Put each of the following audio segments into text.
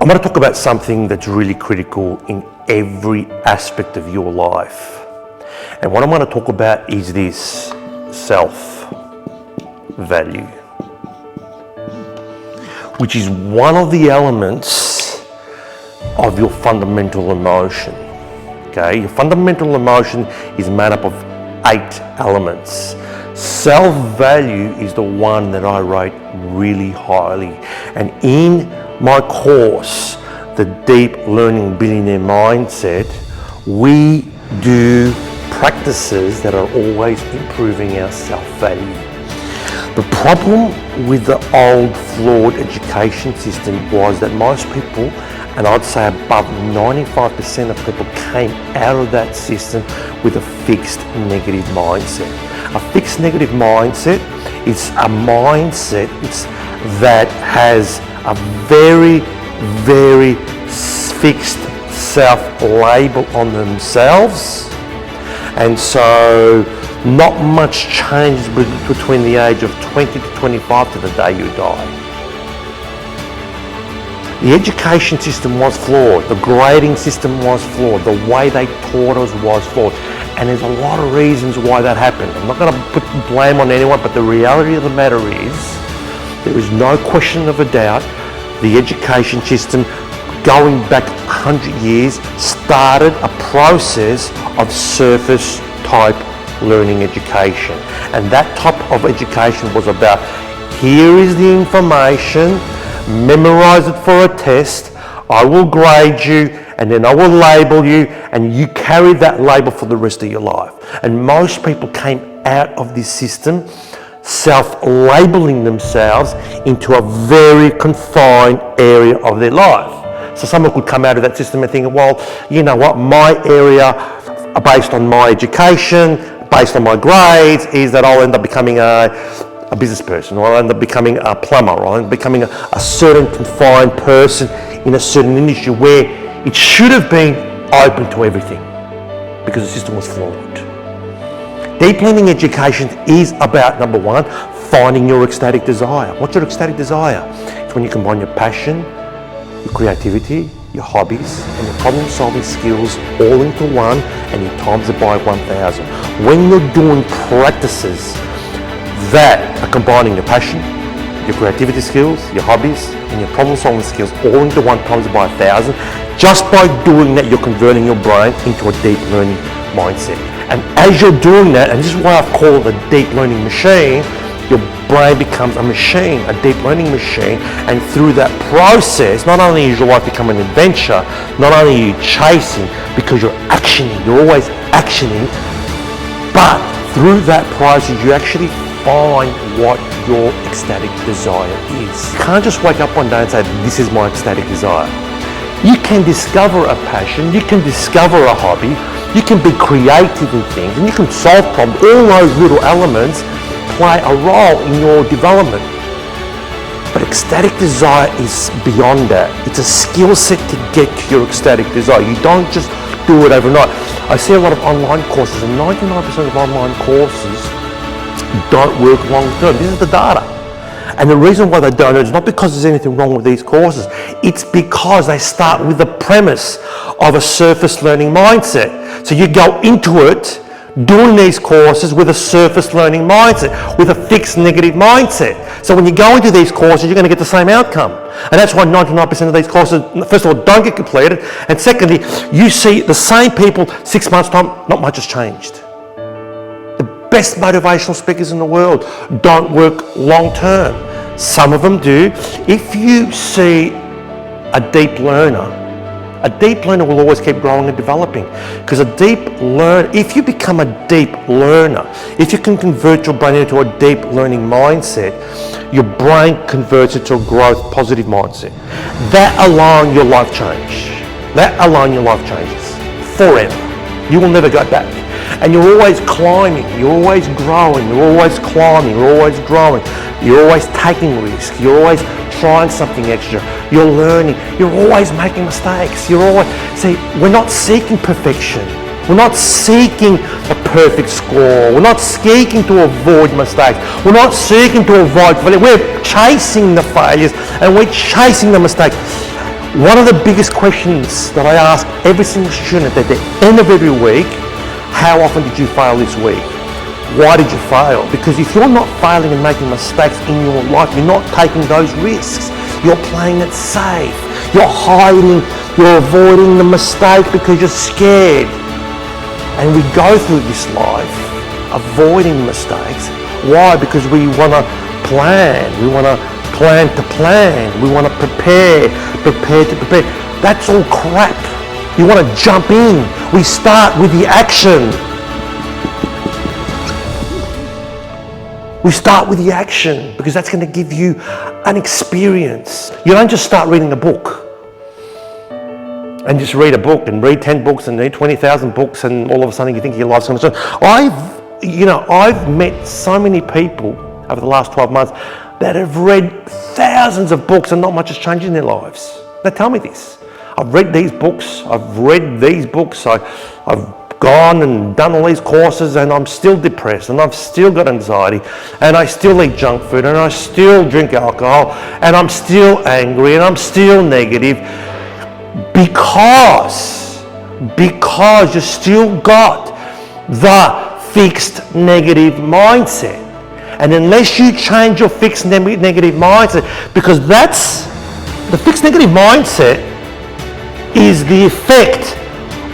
I'm going to talk about something that's really critical in every aspect of your life. And what I'm going to talk about is this: self-value, which is one of the elements of your fundamental emotion. Okay, your fundamental emotion is made up of 8 elements. Self-value is the one that I rate really highly. And in my course, the Deep Learning Billionaire Mindset, we do practices that are always improving our self-value. The problem with the old flawed education system was that most people, and I'd say above 95% of people, came out of that system with a fixed negative mindset. A fixed negative mindset is a mindset that has a very, very fixed self-label on themselves, and so not much changes between the age of 20 to 25 to the day you die. The education system was flawed, the grading system was flawed, the way they taught us was flawed, and there's a lot of reasons why that happened. I'm not going to put blame on anyone, but the reality of the matter is, there is no question of a doubt, the education system, going back 100 years, started a process of surface type learning education. And that type of education was about, here is the information, memorize it for a test, I will grade you, and then I will label you, and you carry that label for the rest of your life. And most people came out of this system self-labeling themselves into a very confined area of their life. So someone could come out of that system and think, well, you know what, my area, based on my education, based on my grades, is that I'll end up becoming a business person, or I'll end up becoming a plumber, or I'll end up becoming a certain confined person in a certain industry where it should have been open to everything because the system was flawed. Deep learning education is about, number 1, finding your ecstatic desire. What's your ecstatic desire? It's when you combine your passion, your creativity, your hobbies, and your problem-solving skills all into one, and you times it by 1,000. When you're doing practices that are combining your passion, your creativity skills, your hobbies, and your problem-solving skills all into one times it by 1,000, just by doing that, you're converting your brain into a deep learning mindset. And as you're doing that, and this is why I've called it a deep learning machine, your brain becomes a machine, a deep learning machine, and through that process, not only is your life become an adventure, not only are you chasing because you're actioning, you're always actioning, but through that process you actually find what your ecstatic desire is. You can't just wake up one day and say, this is my ecstatic desire. You can discover a passion, you can discover a hobby, you can be creative in things, and you can solve problems. All those little elements play a role in your development. But ecstatic desire is beyond that. It's a skill set to get to your ecstatic desire. You don't just do it overnight. I see a lot of online courses, and 99% of online courses don't work long term. This is the data. And the reason why they don't is not because there's anything wrong with these courses. It's because they start with the premise of a surface learning mindset. So you go into it doing these courses with a surface learning mindset, with a fixed negative mindset. So when you go into these courses, you're going to get the same outcome. And that's why 99% of these courses, first of all, don't get completed. And secondly, you see the same people 6 months' time, not much has changed. Best motivational speakers in the world don't work long term. Some of them do. If you see a deep learner will always keep growing and developing, because if you become a deep learner, if you can convert your brain into a deep learning mindset, your brain converts into a growth positive mindset. That alone your life changes forever. You will never go back. And you're always climbing, you're always growing, you're always climbing, you're always growing, you're always taking risks, you're always trying something extra, you're learning, you're always making mistakes, we're not seeking perfection, we're not seeking a perfect score, we're not seeking to avoid mistakes, we're not seeking to avoid failure, we're chasing the failures and we're chasing the mistakes. One of the biggest questions that I ask every single student at the end of every week, how often did you fail this week? Why did you fail? Because if you're not failing and making mistakes in your life, you're not taking those risks. You're playing it safe. You're hiding, you're avoiding the mistake because you're scared. And we go through this life avoiding mistakes. Why? Because we want to plan. We want to plan to plan. We want to prepare to prepare. That's all crap. You want to jump in. We start with the action. We start with the action because that's going to give you an experience. You don't just start reading a book and just read a book and read 10 books and read 20,000 books and all of a sudden you think your life's going to change. I've met so many people over the last 12 months that have read thousands of books and not much has changed in their lives. Now tell me this. I've read these books. I've gone and done all these courses and I'm still depressed and I've still got anxiety and I still eat junk food and I still drink alcohol and I'm still angry and I'm still negative because you still got the fixed negative mindset. And unless you change your fixed negative mindset, because that's the fixed negative mindset is the effect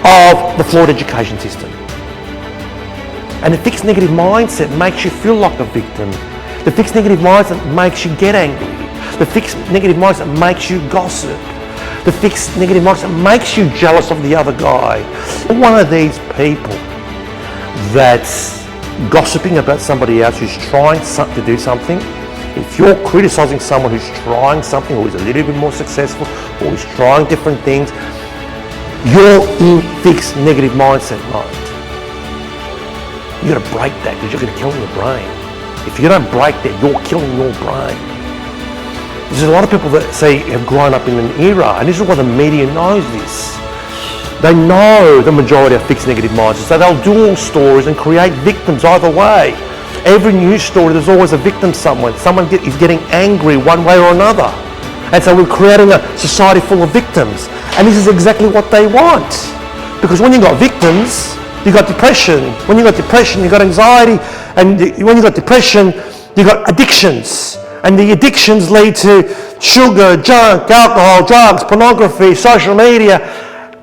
of the flawed education system. And the fixed negative mindset makes you feel like a victim. The fixed negative mindset makes you get angry. The fixed negative mindset makes you gossip. The fixed negative mindset makes you jealous of the other guy. One of these people that's gossiping about somebody else who's trying to do something, if you're criticizing someone who's trying something or is a little bit more successful or is trying different things, you're in fixed negative mindset mode. You gotta break that because you're gonna kill your brain. If you don't break that, you're killing your brain. There's a lot of people that say have grown up in an era, and this is why the media knows this. They know the majority are fixed negative mindsets, so they'll do all stories and create victims either way. Every news story, there's always a victim somewhere. Someone is getting angry one way or another. And so we're creating a society full of victims. And this is exactly what they want. Because when you got victims, you got depression. When you got depression, you got anxiety. And when you got depression, you got addictions. And the addictions lead to sugar, junk, alcohol, drugs, pornography, social media.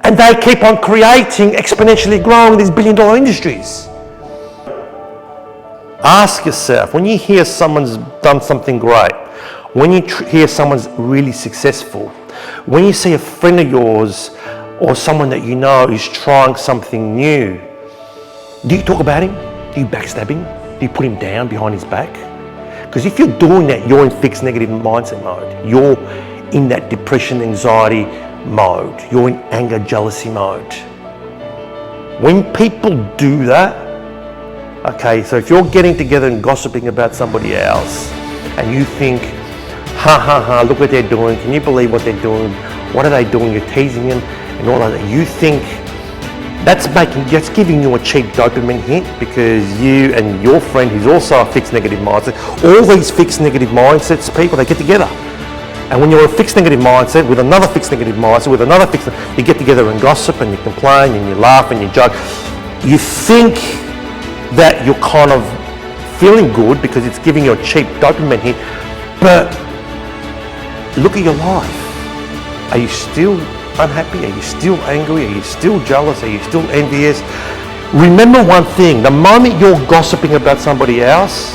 And they keep on creating, exponentially growing these billion-dollar industries. Ask yourself, when you hear someone's done something great, when you hear someone's really successful, when you see a friend of yours or someone that you know is trying something new, do you talk about him? Do you backstab him? Do you put him down behind his back? Because if you're doing that, you're in fixed negative mindset mode. You're in that depression, anxiety mode. You're in anger, jealousy mode. When people do that, okay, so if you're getting together and gossiping about somebody else and you think, look what they're doing, can you believe what they're doing, what are they doing, you're teasing them and all that, you think that's giving you a cheap dopamine hit because you and your friend who's also a fixed negative mindset, all these fixed negative mindsets, people, they get together. And when you're a fixed negative mindset with another fixed negative mindset, with another fixed, you get together and gossip and you complain and you laugh and you joke. You think that you're kind of feeling good because it's giving you a cheap dopamine hit, but look at your life. Are you still unhappy? Are you still angry? Are you still jealous? Are you still envious? Remember one thing, the moment you're gossiping about somebody else,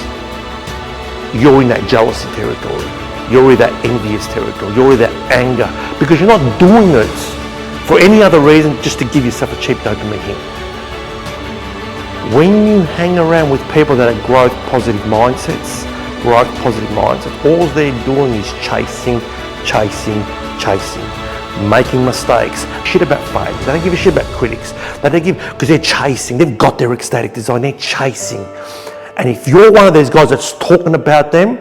you're in that jealousy territory. You're in that envious territory. You're in that anger because you're not doing it for any other reason just to give yourself a cheap dopamine hit. When you hang around with people that have growth positive mindsets, all they're doing is chasing, making mistakes, shit about failures. They don't give a shit about critics. They don't give, because they're chasing, they've got their ecstatic design, they're chasing. And if you're one of those guys that's talking about them,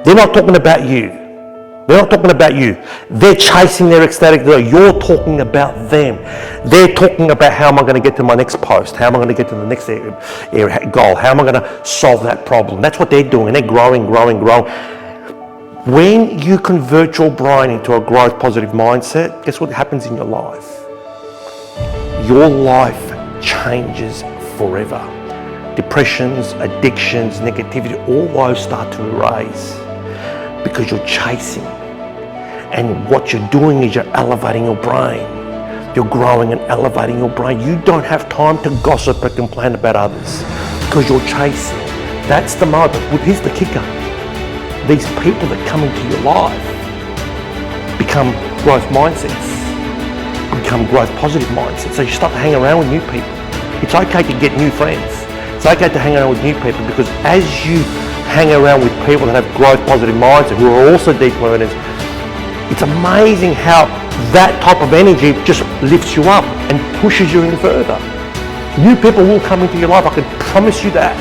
they're not talking about you. They're not talking about you. They're chasing their ecstatic design. You're talking about them. They're talking about how am I going to get to my next post? How am I going to get to the next goal? How am I going to solve that problem? That's what they're doing. And they're growing. When you convert your brain into a growth positive mindset, guess what happens in your life? Your life changes forever. Depressions, addictions, negativity, all those start to erase because you're chasing. And what you're doing is you're elevating your brain. You're growing and elevating your brain. You don't have time to gossip and complain about others because you're chasing. That's the moment. Well, here's the kicker. These people that come into your life become growth mindsets, become growth positive mindsets. So you start to hang around with new people. It's okay to get new friends. It's okay to hang around with new people because as you hang around with people that have growth positive mindset who are also deep learners, it's amazing how that type of energy just lifts you up and pushes you in further. New people will come into your life, I can promise you that.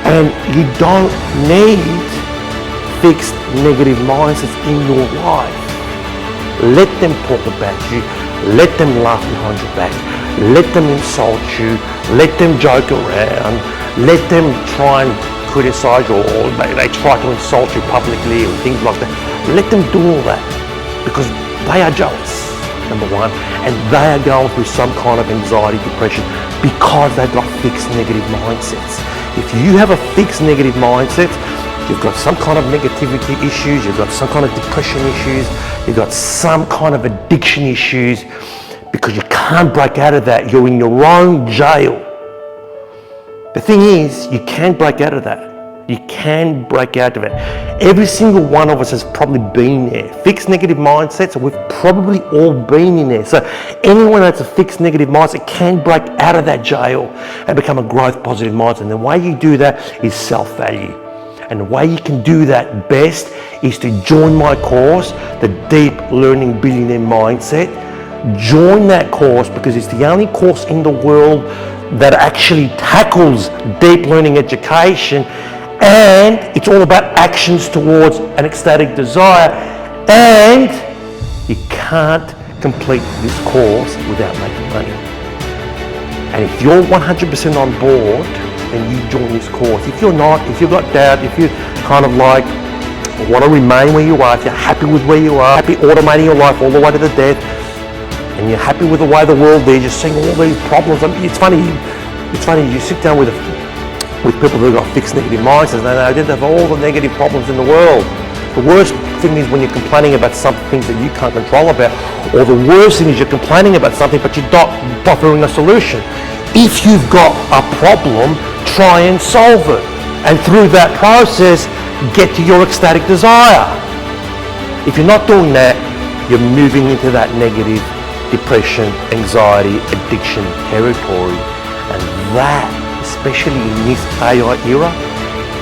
And you don't need fixed negative mindsets in your life. Let them talk about you. Let them laugh behind your back. Let them insult you. Let them joke around. Let them try and criticize you, or they try to insult you publicly or things like that. Let them do all that because they are jealous, number one, and they are going through some kind of anxiety, depression because they've got fixed negative mindsets. If you have a fixed negative mindset, you've got some kind of negativity issues, you've got some kind of depression issues, you've got some kind of addiction issues because you can't break out of that. You're in your own jail. The thing is, you can break out of that. You can break out of it. Every single one of us has probably been there. Fixed negative mindsets, we've probably all been in there. So anyone that's a fixed negative mindset can break out of that jail and become a growth positive mindset. And the way you do that is self-value. And the way you can do that best is to join my course, the Deep Learning Billionaire Mindset. Join that course because it's the only course in the world that actually tackles deep learning education, and it's all about actions towards an ecstatic desire, and you can't complete this course without making money. And if you're 100% on board and you join this course, if you're not, if you've got doubt, if you kind of like want to remain where you are, if you're happy with where you are, happy automating your life all the way to the death, and you're happy with the way the world is, you're seeing all these problems. I mean, it's funny, you sit down with people who've got fixed negative mindsets, and they didn't have all the negative problems in the world. The worst thing is when you're complaining about some things that you can't control about, or the worst thing is you're complaining about something but you're not offering a solution. If you've got a problem, try and solve it. And through that process, get to your ecstatic desire. If you're not doing that, you're moving into that negative depression, anxiety, addiction territory. And that, especially in this AI era,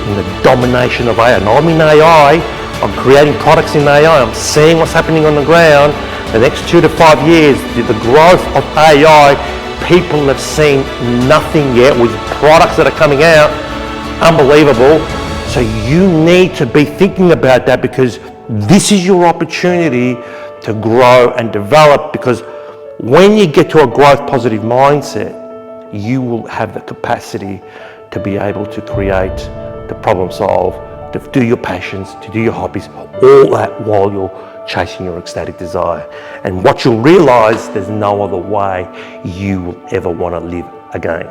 in the domination of AI. Now I'm in AI, I'm creating products in AI, I'm seeing what's happening on the ground. The next 2 to 5 years, the growth of AI, people have seen nothing yet with products that are coming out, unbelievable. So you need to be thinking about that because this is your opportunity to grow and develop, because when you get to a growth positive mindset, you will have the capacity to be able to create, to problem solve, to do your passions, to do your hobbies, all that while you're chasing your ecstatic desire. And what you'll realize, there's no other way you will ever want to live again.